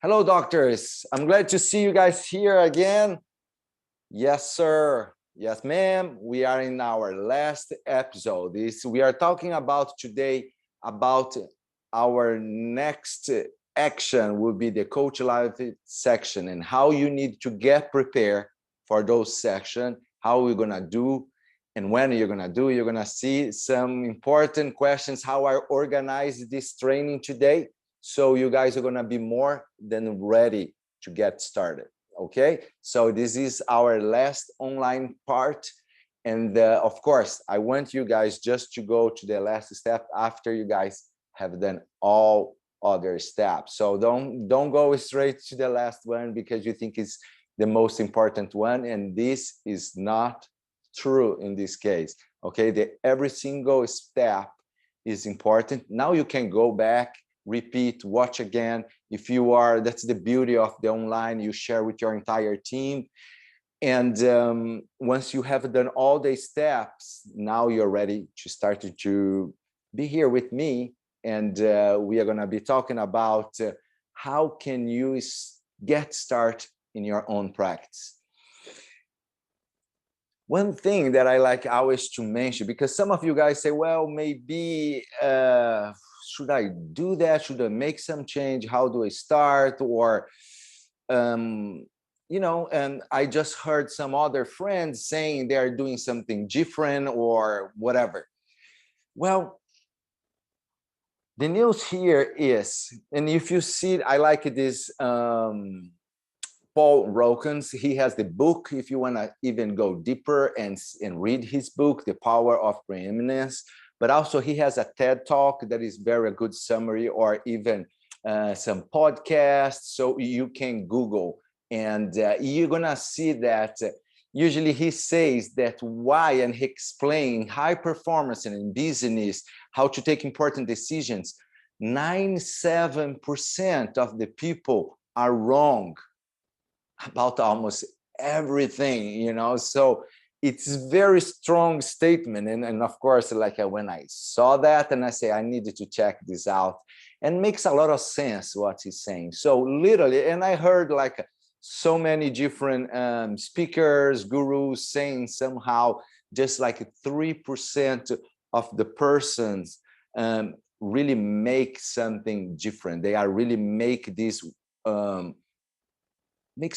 Hello, doctors. I'm glad to see you guys here again. Yes, sir. Yes, ma'am. We are in our last episode. We are talking about today about our next action will be the coach live section and how you need to get prepared for those sections, how we're going to do and when you're going to do. You're going to see some important questions, how I organize this training today. So you guys are going to be more than ready to get started. Okay, so this is our last online part. And of course, I want you guys just to go to the last step after you guys have done all other steps. So don't go straight to the last one because you think it's the most important one. And this is not true in this case. Okay, every single step is important. Now you can go back, repeat, watch again. If you are, that's the beauty of the online, you share with your entire team. And once you have done all the steps, now you're ready to start to be here with me. And we are going to be talking about how can you get started in your own practice. One thing that I like always to mention, because some of you guys say, well, maybe should I do that? Should I make some change? How do I start? Or, you know, and I just heard some other friends saying they're doing something different or whatever. Well, the news here is, and if you see, I like this Paul Rokens, he has the book, if you want to even go deeper and read his book, The Power of Preeminence. But also he has a TED Talk that is very good summary, or even some podcasts. So you can Google and you're going to see that usually he says that why, and he explains high performance and in business, how to take important decisions. 97% of the people are wrong about almost everything, you know. So it's a very strong statement. And of course, like when I saw that and I say, I needed to check this out, and makes a lot of sense what he's saying. So literally, and I heard like so many different speakers, gurus saying somehow just like 3% of the persons really make something different. They are really make this make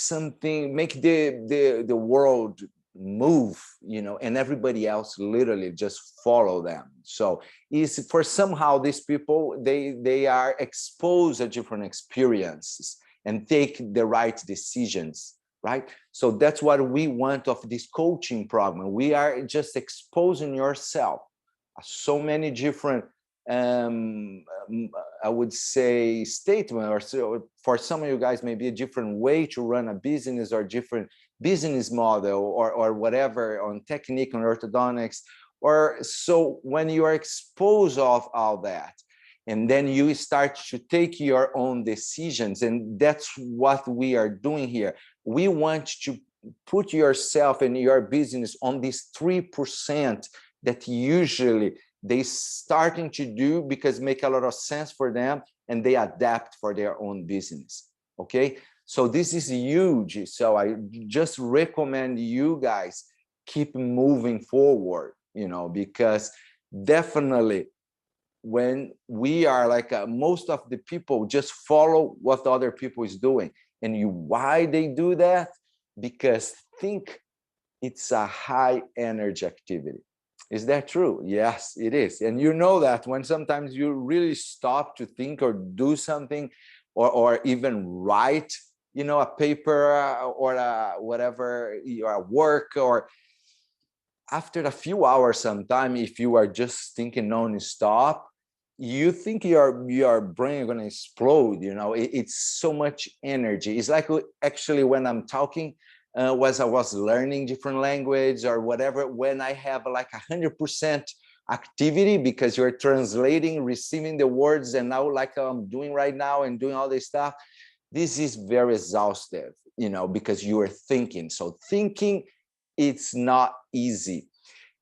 the world move, you know, and everybody else literally just follow them. So is for somehow these people, they are exposed to different experiences and take the right decisions, right? So that's what we want of this coaching program. We are just exposing yourself so many different I would say statement, or so for some of you guys maybe a different way to run a business or different business model or whatever on technique on orthodontics. Or so when you are exposed of all that, and then you start to take your own decisions, and that's what we are doing here. We want to put yourself and your business on this 3% that usually they starting to do because make a lot of sense for them, and they adapt for their own business. Okay, so this is huge. So I just recommend you guys keep moving forward, you know, because definitely when we are like most of the people just follow what the other people is doing. And why they do that? Because think it's a high energy activity. Is that true? Yes, it is. And you know that when sometimes you really stop to think or do something, or even write, you know, a paper or whatever, your work, or after a few hours sometime, if you are just thinking non-stop, you think your brain is going to explode, you know. It's so much energy. It's like actually when I'm talking, was I was learning different language or whatever, when I have like 100% activity because you're translating, receiving the words, and now like I'm doing right now and doing all this stuff, this is very exhaustive, you know, because you are thinking. So thinking, it's not easy.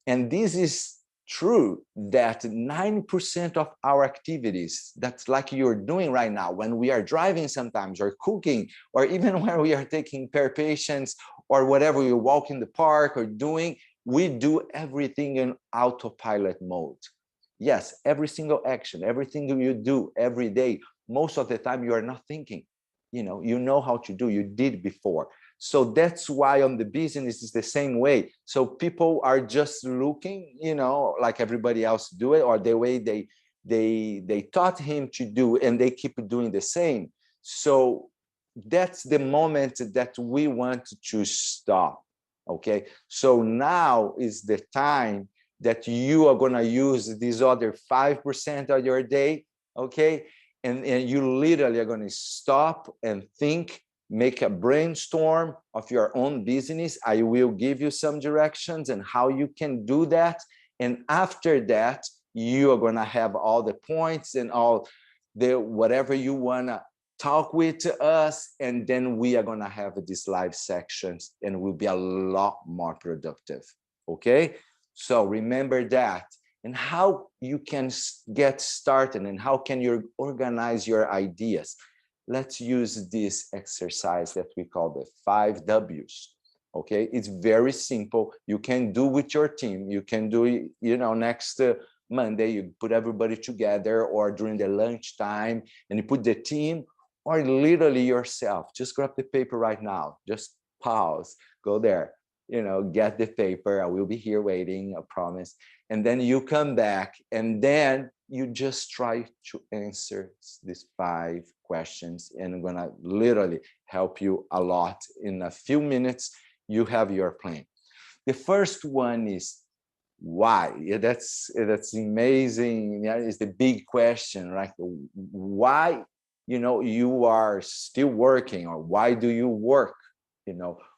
And this is true that 90% of our activities, that's like you're doing right now, when we are driving sometimes, or cooking, or even when we are taking care of patients, or whatever, you walk in the park or doing, we do everything in autopilot mode. Yes, every single action, everything you do every day, most of the time you are not thinking. You know how to do, you did before. So that's why on the business is the same way. So people are just looking, like everybody else do it, or the way they taught him to do, and they keep doing the same. So that's the moment that we want to stop. Okay, so now is the time that you are going to use this other 5% of your day. Okay, and you literally are going to stop and think, make a brainstorm of your own business. I will give you some directions and how you can do that. And after that, you are going to have all the points and all the whatever you want to talk with us. And then we are going to have these live sections, and we'll be a lot more productive. Okay, so remember that. And how you can get started, and how can you organize your ideas. Let's use this exercise that we call the 5 W's. Okay, it's very simple. You can do with your team. You can do, next Monday, you put everybody together, or during the lunch time, and you put the team, or literally yourself. Just grab the paper right now. Just pause, go there, get the paper. I will be here waiting, I promise. And then you come back, and then you just try to answer these 5 questions, and I'm gonna literally help you a lot. In a few minutes, you have your plan. The first one is why. Yeah, that's amazing. Yeah, it's the big question, right? Why, you are still working, or why do you work?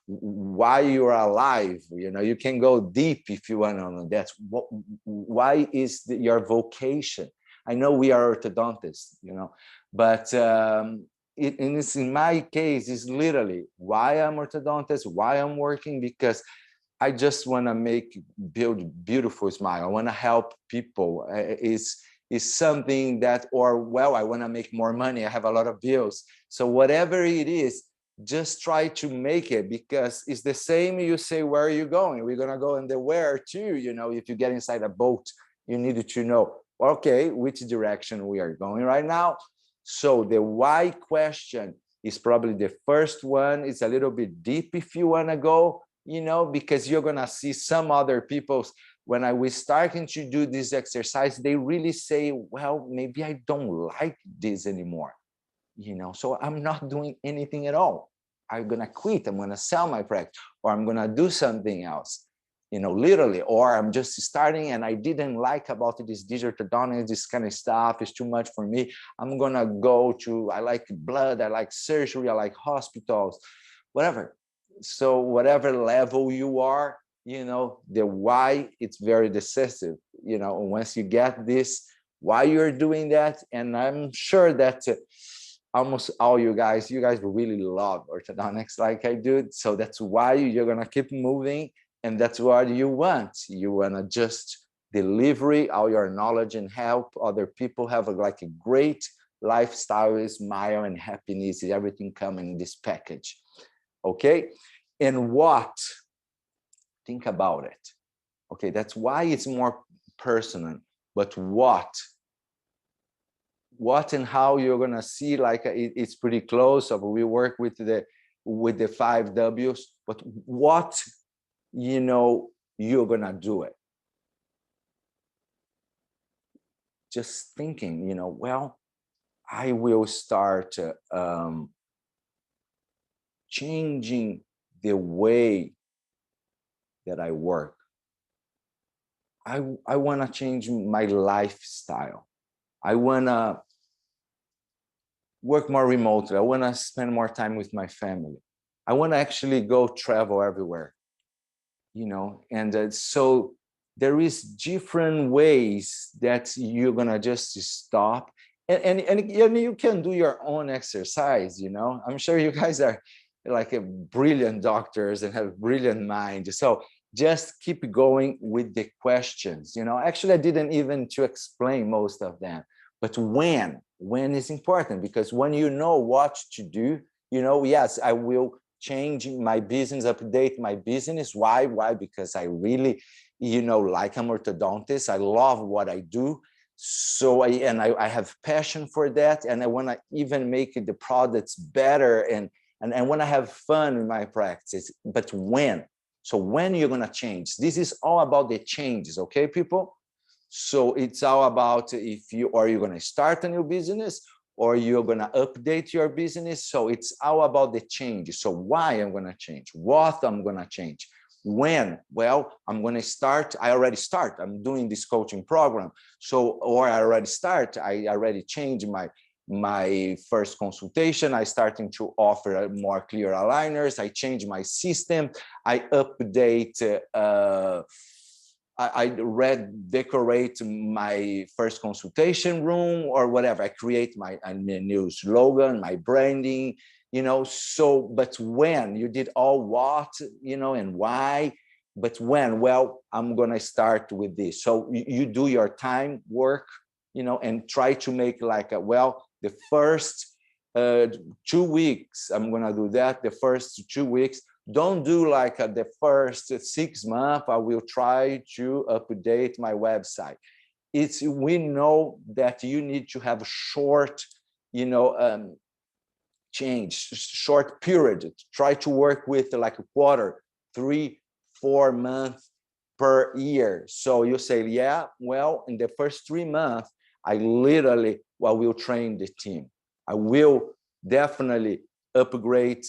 Why you're alive. You can go deep if you want to know. That's what, why is your vocation. I know we are orthodontists, but in my case, it's literally why I'm orthodontist, why I'm working, because I just want to build beautiful smile. I want to help people. Is something that, or I want to make more money. I have a lot of bills. So whatever it is, just try to make it, because it's the same. You say, where are you going? We're going to go in the where too. If you get inside a boat, you need to know, okay, which direction we are going right now. So the why question is probably the first one. It's a little bit deep if you want to go, because you're going to see some other people's, when I was starting to do this exercise, they really say, well, maybe I don't like this anymore. So I'm not doing anything at all. I'm going to quit. I'm going to sell my practice, or I'm going to do something else, literally, or I'm just starting and I didn't like about this digital orthodontics, this kind of stuff is too much for me. I'm going to go to, I like blood, I like surgery, I like hospitals, whatever. So whatever level you are, the why, it's very decisive. Once you get this, why you're doing that, and I'm sure that almost all you guys really love orthodontics like I do. So that's why you're going to keep moving. And that's what you want. You want to just deliver all your knowledge and help other people have a great lifestyle, smile, and happiness. Everything come in this package. Okay. And what? Think about it. Okay. That's why it's more personal. But what and how you're going to see, it's pretty close. So we work with the 5 W's, but what, you're going to do it. Just thinking, I will start changing the way that I work. I want to change my lifestyle. I want to work more remotely. I want to spend more time with my family. I want to actually go travel everywhere, and so there is different ways that you're going to just stop. And you can do your own exercise, I'm sure you guys are like brilliant doctors and have brilliant minds. So just keep going with the questions. Actually, I didn't even to explain most of them, but when is important, because when you know what to do, yes, I will change my business, update my business. Why? Because I really, like I'm orthodontist. I love what I do. So I have passion for that, and I want to even make the products better, and when I have fun in my practice. But when? So when you're going to change? This is all about the changes, okay, people? So it's all about if you're going to start a new business or you're going to update your business. So it's all about the change. So why I'm going to change? What I'm going to change? When? Well, I'm going to start. I already start. I'm doing this coaching program. So, or I already changed my first consultation. I starting to offer more clear aligners. I change my system. I update. I decorate my first consultation room or whatever. I create a new slogan, my branding, So, but when you did all what, and why, but when? Well, I'm gonna start with this. So you do your time work, and try to make like the first 2 weeks. I'm gonna do that. The first 2 weeks. Don't do like the first 6 months. I will try to update my website. We know that you need to have short, change, short period. Try to work with like a quarter, 3-4 months per year. So you say, yeah, well, in the first 3 months, I will train the team. I will definitely upgrade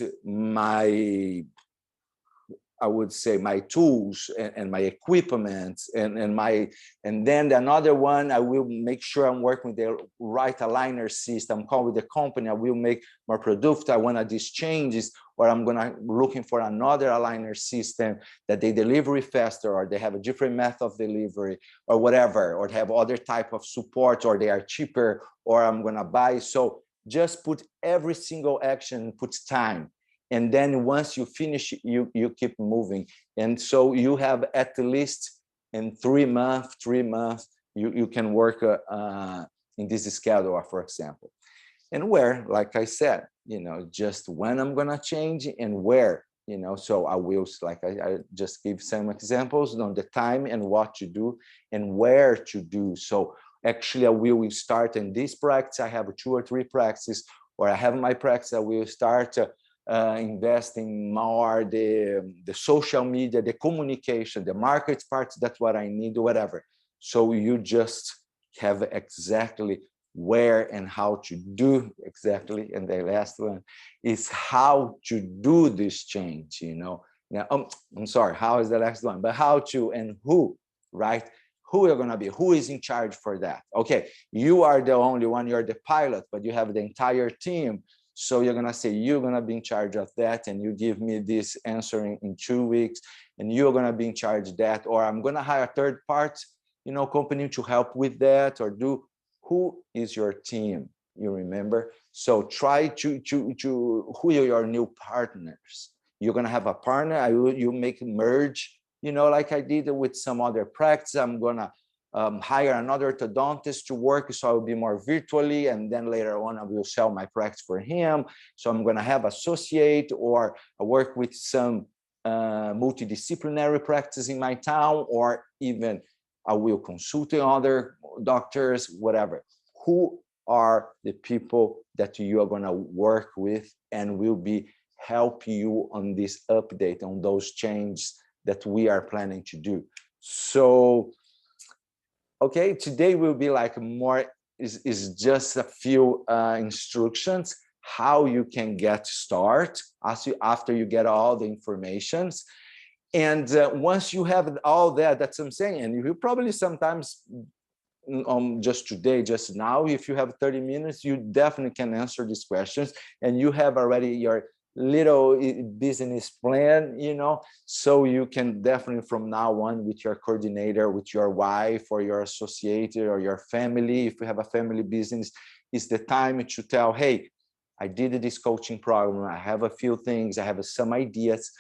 I would say my tools and my equipment and then another one, I will make sure I'm working with the right aligner system. Call with the company. I will make more productive. I want to these changes, or I'm gonna looking for another aligner system that they deliver faster, or they have a different method of delivery, or whatever, or have other type of support, or they are cheaper, or I'm gonna buy. So just put every single action, puts time. And then once you finish, you keep moving. And so you have at least in 3 months, you can work in this schedule, for example. And where, like I said, just when I'm gonna change and where, so I will, like I just give some examples on the time and what to do and where to do. So actually I will start in this practice. I have 2 or 3 practices, or I have my practice. I will start investing more the social media, the communication, the market parts. That's what I need, whatever. So you just have exactly where and how to do exactly. And the last one is how to do this change, Now, I'm sorry, how is the last one? But how to and who, right? Who you're going to be, who is in charge for that? Okay, you are the only one, you're the pilot, but you have the entire team. So you're going to say, you're going to be in charge of that, and you give me this answer in 2 weeks, and you're going to be in charge of that, or I'm going to hire a third part, company to help with that, or do. Who is your team? You remember? So try to who are your new partners? You're going to have a partner. You make a merge, like I did with some other practice. I'm going to hire another orthodontist to work, so I will be more virtually, and then later on I will sell my practice for him. So I'm going to have associate, or I work with some multidisciplinary practice in my town, or even I will consult other doctors, whatever. Who are the people that you are going to work with and will be help you on this update, on those changes that we are planning to do? So okay, today will be like more is just a few instructions how you can get started after you get all the informations. And once you have all that, that's what I'm saying. And you probably sometimes just today, just now, if you have 30 minutes, you definitely can answer these questions, and you have already your little business plan, so you can definitely from now on with your coordinator, with your wife or your associate or your family, if you have a family business, is the time to tell, hey, I did this coaching program, I have a few things, I have some ideas,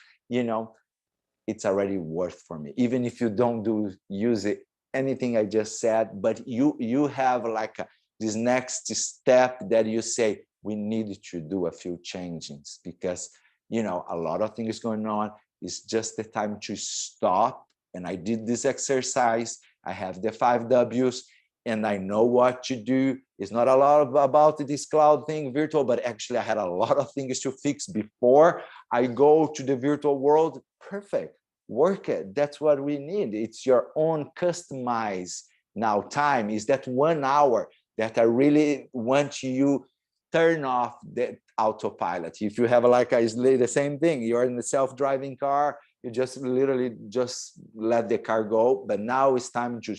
it's already worth for me. Even if you don't use it, anything I just said, but you have like this next step that you say, we need to do a few changes because, you know, a lot of things going on. It's just the time to stop. And I did this exercise. I have the 5 W's and I know what to do. It's not a lot about this cloud thing, virtual, but actually I had a lot of things to fix before I go to the virtual world. Perfect. Work it. That's what we need. It's your own customized now time. Is that 1 hour that I really want you turn off the autopilot. If you have like the same thing, you're in the self-driving car, you just literally just let the car go. But now it's time to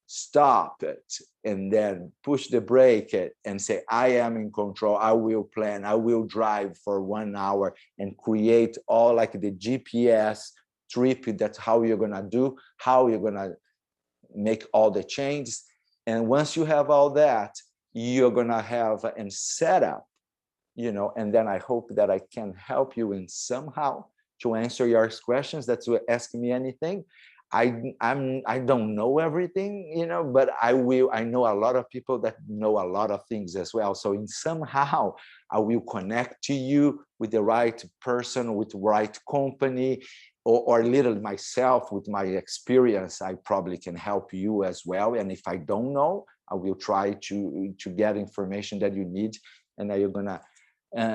stop it, and then push the brake and say, I am in control. I will plan. I will drive for 1 hour and create all like the GPS trip. That's how you're going to do, how you're going to make all the changes. And once you have all that, you're going to have and set up, you know, and then I hope that I can help you in somehow to answer your questions. That's what ask me anything. I don't know everything, you know, but I know a lot of people that know a lot of things as well. So in somehow I will connect to you with the right person, with the right company, or literally myself with my experience. I probably can help you as well. And if I don't know, I will try to get information that you need, and then you're gonna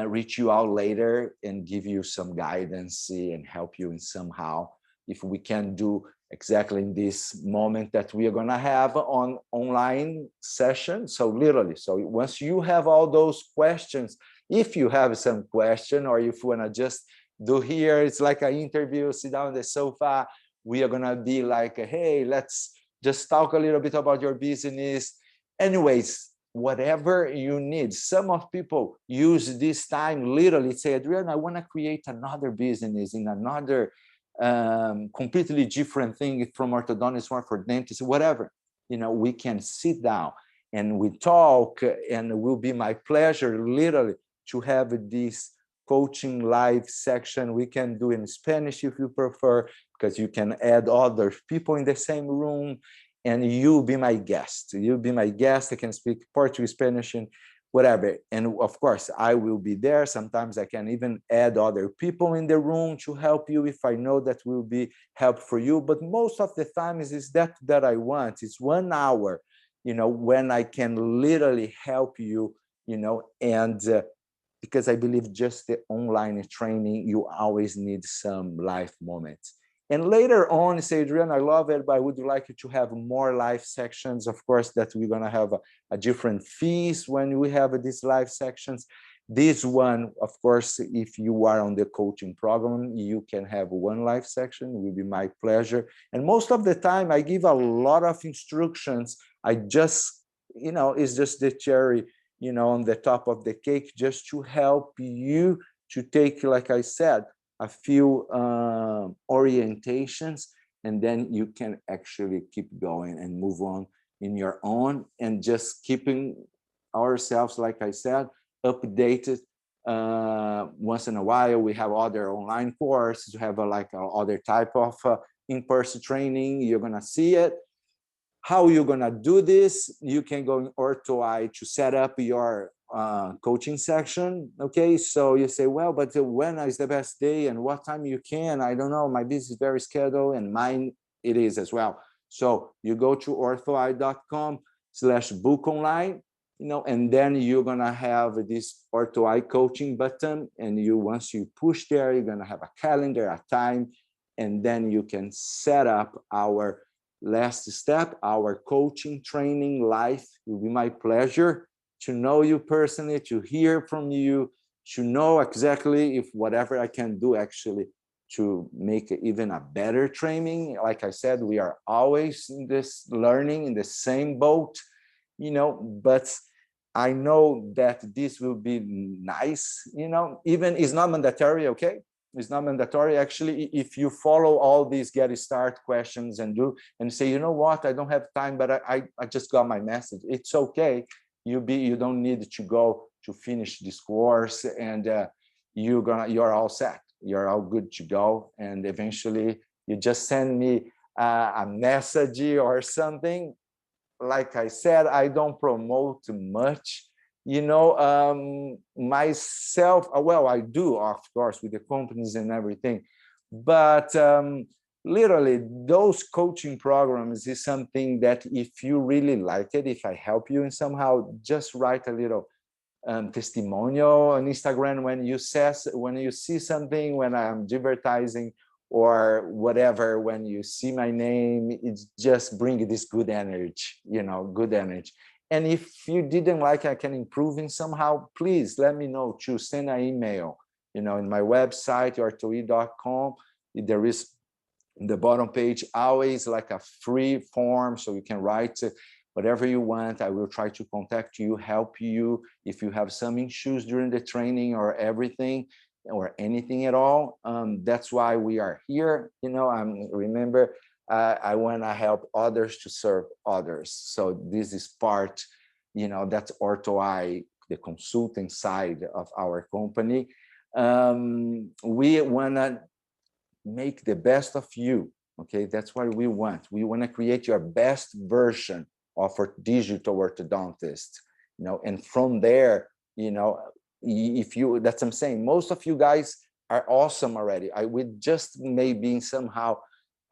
reach you out later and give you some guidance and help you in somehow. If we can do exactly in this moment that we are going to have on online session. So literally, so once you have all those questions, if you have some question, or if you want to just do here, it's like an interview, sit down on the sofa, we are going to be like, hey, let's just talk a little bit about your business. Anyways, whatever you need. Some of people use this time literally say, Adriano, I want to create another business in another completely different thing from orthodontics, or for dentists, whatever. You know, we can sit down and we talk, and it will be my pleasure literally to have this coaching live section. We can do in Spanish if you prefer, because you can add other people in the same room, and you'll be my guest. You'll be my guest. I can speak Portuguese, Spanish, and whatever. And of course, I will be there. Sometimes I can even add other people in the room to help you if I know that will be help for you. But most of the time is that I want. It's 1 hour, you know, when I can literally help you, you know, and because I believe just the online training, you always need some live moments. And later on, say, Adriano, I love it, but I would like you to have more live sections. Of course, that we're going to have a different fees when we have these live sections. This one, of course, if you are on the coaching program, you can have one live section. It will be my pleasure. And most of the time, I give a lot of instructions. I just, you know, it's just the cherry, you know, on the top of the cake, just to help you to take, like I said, a few orientations, and then you can actually keep going and move on in your own, and just keeping ourselves, like I said, updated. Once in a while, we have other online courses, we have like other type of in-person training. You're gonna see it. How you're gonna do this? You can go in Ortho.i to set up your coaching section. Okay, so you say, well, but when is the best day and what time you can? I don't know. My business is very scheduled, and mine it is as well. So you go to ortho.i.com/book online, you know, and then you're gonna have this Ortho.i coaching button, and once you push there, you're gonna have a calendar, a time, and then you can set up our last step, our coaching training live. It will be my pleasure to know you personally, to hear from you, to know exactly if whatever I can do actually to make even a better training. Like I said, we are always in this learning, in the same boat, you know, but I know that this will be nice, you know, even it's not mandatory, okay? It's not mandatory. Actually, if you follow all these get start questions and say, you know what, I don't have time, but I just got my message. It's okay. You don't need to go to finish this course, and you're all set. you're all good to go. And eventually you just send me a message or something. Like I said, I don't promote much, myself. Well, I do, of course, with the companies and everything, but literally those coaching programs is something that if you really like it, if I help you in somehow, just write a little testimonial on Instagram when you see something, when I'm advertising or whatever, when you see my name, it's just bring this good energy, good energy. And if you didn't like, I can improve in somehow, please let me know too. Send an email, in my website, Ortho.i.com. There is in the bottom page always like a free form, so you can write whatever you want. I will try to contact you, help you if you have some issues during the training or everything or anything at all. That's why we are here. Remember, I want to help others to serve others. So this is part, that's Ortho.i, the consulting side of our company. We want to make the best of you. Okay, that's what we want. We want to create your best version of a digital orthodontist, and from there, if you, that's what I'm saying, most of you guys are awesome already. I would just maybe somehow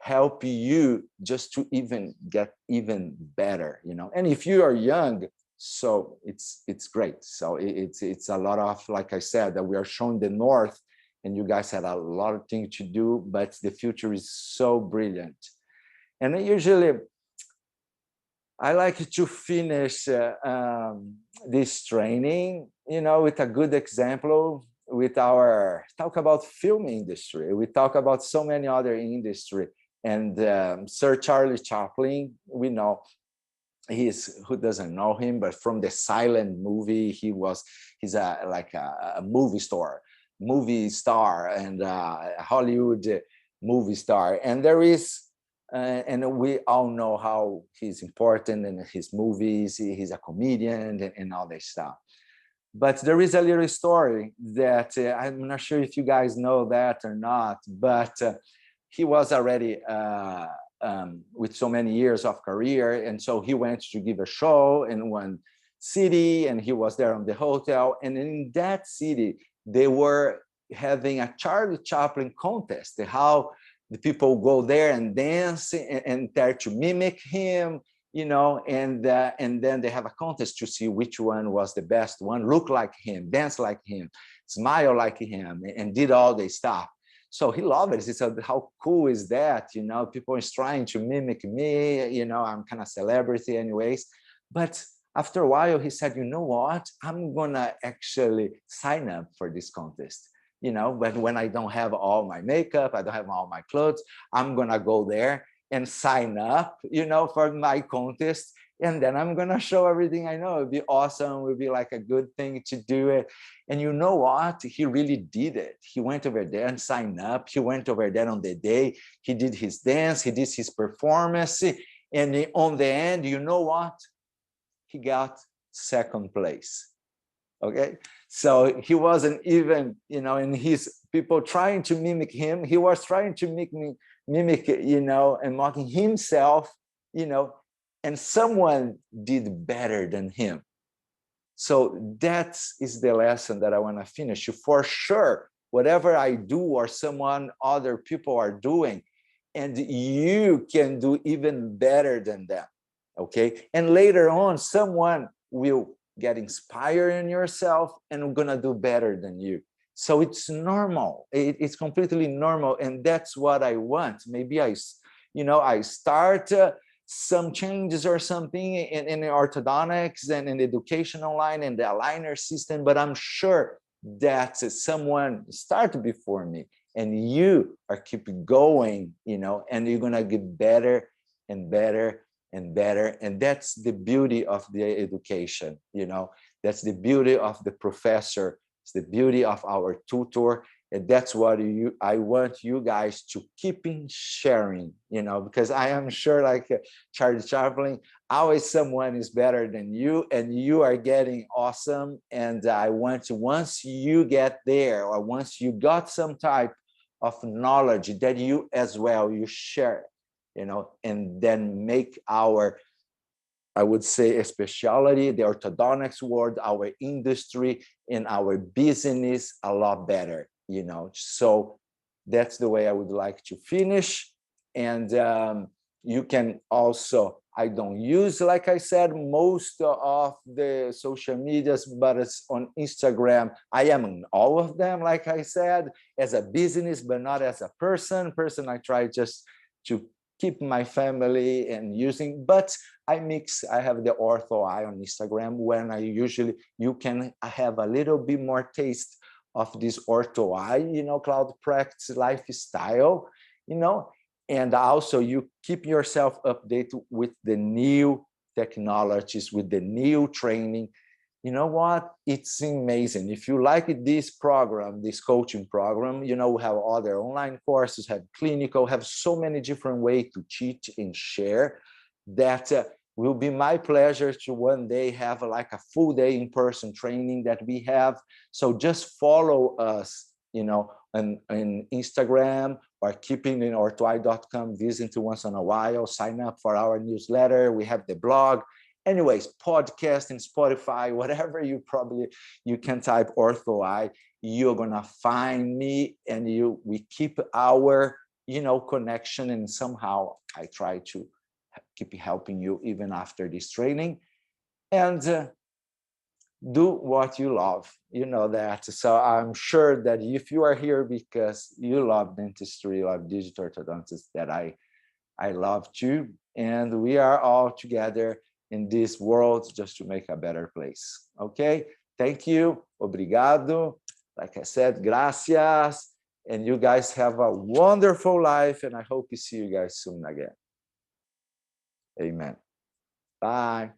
help you just to even get even better, and if you are young, so it's great. So it's a lot of, like I said, that we are showing the north, and you guys had a lot of things to do, but the future is so brilliant. And usually I like to finish this training, with a good example, with our talk about film industry. We talk about so many other industry, and Sir Charlie Chaplin, we know, who doesn't know him, but from the silent movie, he's like a movie star and Hollywood movie star. And there is, and we all know how he's important in his movies. He's a comedian and all that stuff. But there is a little story that I'm not sure if you guys know that or not, but he was already with so many years of career. And so he went to give a show in one city, and he was there on the hotel. And in that city, they were having a Charlie Chaplin contest, how the people go there and dance and dare to mimic him, and then they have a contest to see which one was the best one, look like him, dance like him, smile like him, and did all the stuff. So he loved it. He said, how cool is that? People is trying to mimic me, I'm kind of celebrity anyways. But after a while, he said, you know what? I'm going to actually sign up for this contest. But when I don't have all my makeup, I don't have all my clothes, I'm going to go there and sign up, for my contest. And then I'm going to show everything I know. It'd be awesome. It would be like a good thing to do it. And you know what? He really did it. He went over there and signed up. He went over there on the day. He did his dance. He did his performance. And on the end, you know what? He got second place. Okay. So he wasn't even, in his people trying to mimic him. He was trying to mimic, and mocking himself, and someone did better than him. So that is the lesson that I want to finish. For sure, whatever I do or other people are doing, and you can do even better than them. Okay. And later on, someone will get inspired in yourself and gonna do better than you. So it's normal. It's completely normal. And that's what I want. Maybe I start some changes or something in orthodontics and in education online and the aligner system, but I'm sure that someone started before me and you are keep going, and you're gonna get better and better and better. And that's the beauty of the education, that's the beauty of the professor, it's the beauty of our tutor. And that's what I want you guys to keep in sharing, because I am sure, like Charlie Chaplin, always someone is better than you, and you are getting awesome. And I want to, once you get there, or once you got some type of knowledge that you as well, you share, and then make our, I would say, a specialty, the orthodontics world, our industry, and our business a lot better, So that's the way I would like to finish. And you can also, I don't use, like I said, most of the social medias, but it's on Instagram. I am in all of them, like I said, as a business, but not as a person. I try just to keep my family and using, but I have the Ortho.i on Instagram when you can have a little bit more taste of this Ortho.i, cloud practice lifestyle, and also you keep yourself updated with the new technologies, with the new training. You know what? It's amazing. If you like this program, this coaching program, we have other online courses, have clinical, have so many different ways to teach and share that will be my pleasure to one day have like a full day in-person training that we have. So just follow us, on Instagram, or keeping in Ortho.i.com, visit once in a while, sign up for our newsletter. We have the blog. Anyways, podcast and Spotify, whatever you can type Ortho.i, you're gonna find me, and we keep our connection, and somehow I try to keep helping you even after this training. And do what you love, that. So I'm sure that if you are here because you love dentistry, you love digital orthodontics, that I love too, and we are all together in this world just to make a better place. Okay, thank you, obrigado, like I said, gracias, and you guys have a wonderful life, and I hope to see you guys soon again. Amen. Bye.